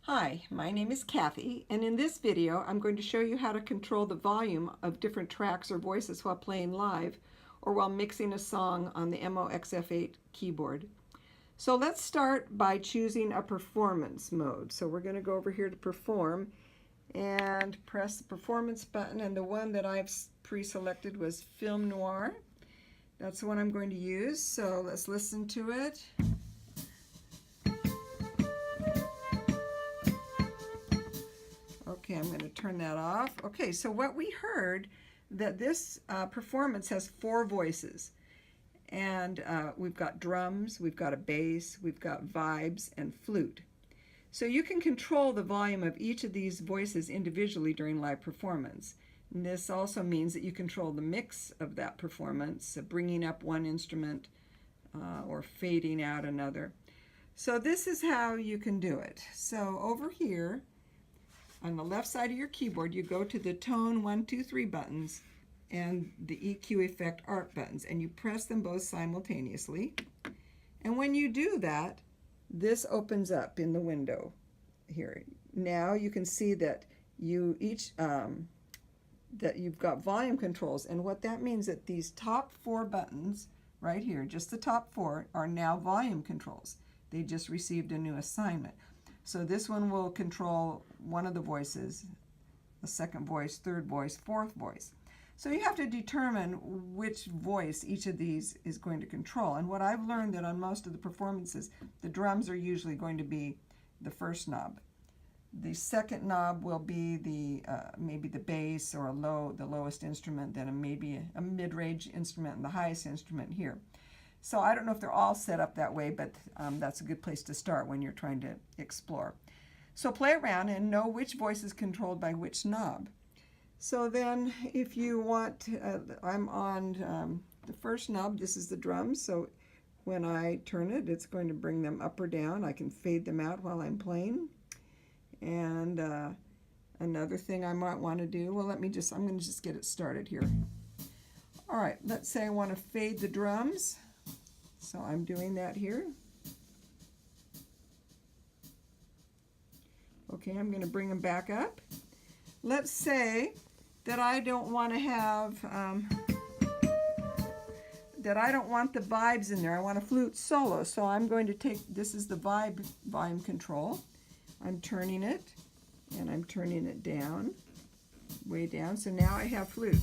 Hi, my name is Kathy, and in this video I'm going to show you how to control the volume of different tracks or voices while playing live or while mixing a song on the MOXF8 keyboard. So let's start by choosing a performance mode. So we're going to go over here to Perform and press the Performance button, and the one that I've pre-selected was Film Noir. That's the one I'm going to use, so let's listen to it. Okay, I'm going to turn that off. Okay, so what we heard, that this performance has 4 voices. And we've got drums, we've got a bass, we've got vibes, and flute. So you can control the volume of each of these voices individually during live performance. And this also means that you control the mix of that performance, bringing up one instrument or fading out another. So this is how you can do it. So over here, on the left side of your keyboard, you go to the tone 1, 2, 3 buttons and the EQ effect arc buttons, and you press them both simultaneously. And when you do that, this opens up in the window here. Now you can see that that you've got volume controls, and what that means that these top 4 buttons right here, just the top 4, are now volume controls. They just received a new assignment. So this one will control one of the voices, the second voice, third voice, fourth voice. So you have to determine which voice each of these is going to control. And what I've learned that on most of the performances, the drums are usually going to be the first knob. The second knob will be the maybe the bass or the lowest instrument, then maybe a mid-range instrument and the highest instrument here. So I don't know if they're all set up that way, but that's a good place to start when you're trying to explore. So play around and know which voice is controlled by which knob. So then if you want, I'm on the first knob. This is the drums, so when I turn it, it's going to bring them up or down. I can fade them out while I'm playing. And another thing I might want to do, well, I'm going to just get it started here. All right, let's say I want to fade the drums. So I'm doing that here. Okay, I'm going to bring them back up. Let's say that I don't want to have, that I don't want the vibes in there. I want a flute solo. So I'm going to take, this is the volume control. I'm turning it, and I'm turning it down, way down. So now I have flute.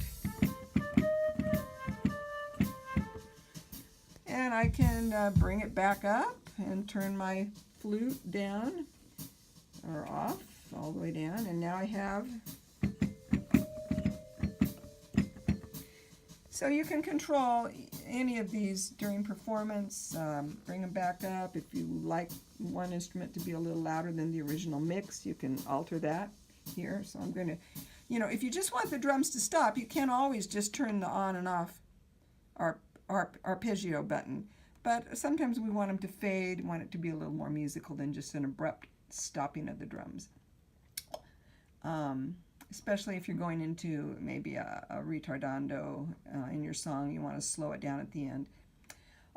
And I can bring it back up and turn my flute down or off, all the way down, and now I have. So you can control any of these during performance, bring them back up. If you like one instrument to be a little louder than the original mix, you can alter that here. So I'm going to, if you just want the drums to stop, you can always just turn the on and off arpeggio button, but sometimes we want them to fade, want it to be a little more musical than just an abrupt stopping of the drums. Especially if you're going into maybe a retardando in your song, you want to slow it down at the end.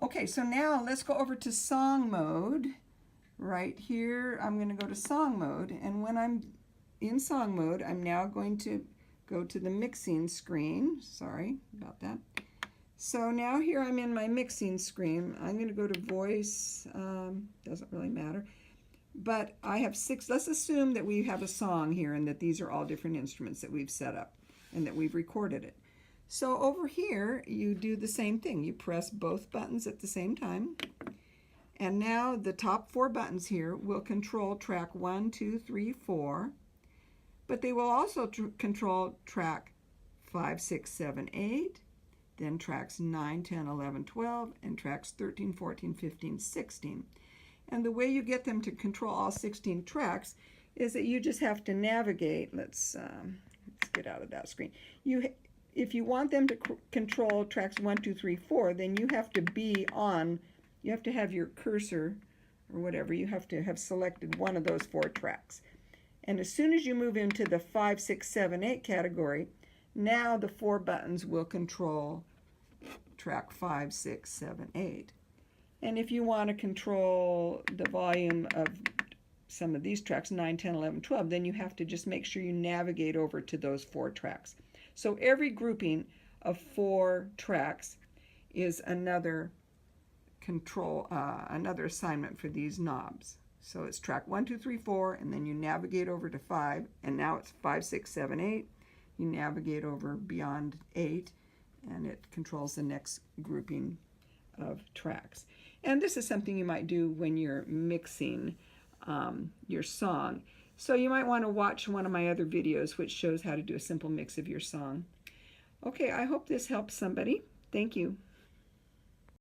Okay, so now let's go over to song mode. Right here, I'm going to go to song mode, and when I'm in song mode, I'm now going to go to the mixing screen. Sorry about that. So now here I'm in my mixing screen. I'm going to go to voice, doesn't really matter. But I have 6, let's assume that we have a song here and that these are all different instruments that we've set up and that we've recorded it. So over here, you do the same thing. You press both buttons at the same time. And now the top 4 buttons here will control track 1, 2, 3, 4. But they will also control track 5, 6, 7, 8. Then tracks 9, 10, 11, 12, and tracks 13, 14, 15, 16. And the way you get them to control all 16 tracks is that you just have to navigate. Let's get out of that screen. If you want them to control tracks 1, 2, 3, 4, then you have to be on, you have to have your cursor or whatever, you have to have selected one of those 4 tracks. And as soon as you move into the 5, 6, 7, 8 category, now the 4 buttons will control track 5, 6, 7, 8. And if you want to control the volume of some of these tracks, 9, 10, 11, 12, then you have to just make sure you navigate over to those 4 tracks. So every grouping of 4 tracks is another control, another assignment for these knobs. So it's track 1, 2, 3, 4, and then you navigate over to 5, and now it's 5, 6, 7, 8. You navigate over beyond 8, and it controls the next grouping of tracks. And this is something you might do when you're mixing your song. So you might want to watch one of my other videos which shows how to do a simple mix of your song. Okay, I hope this helps somebody. Thank you.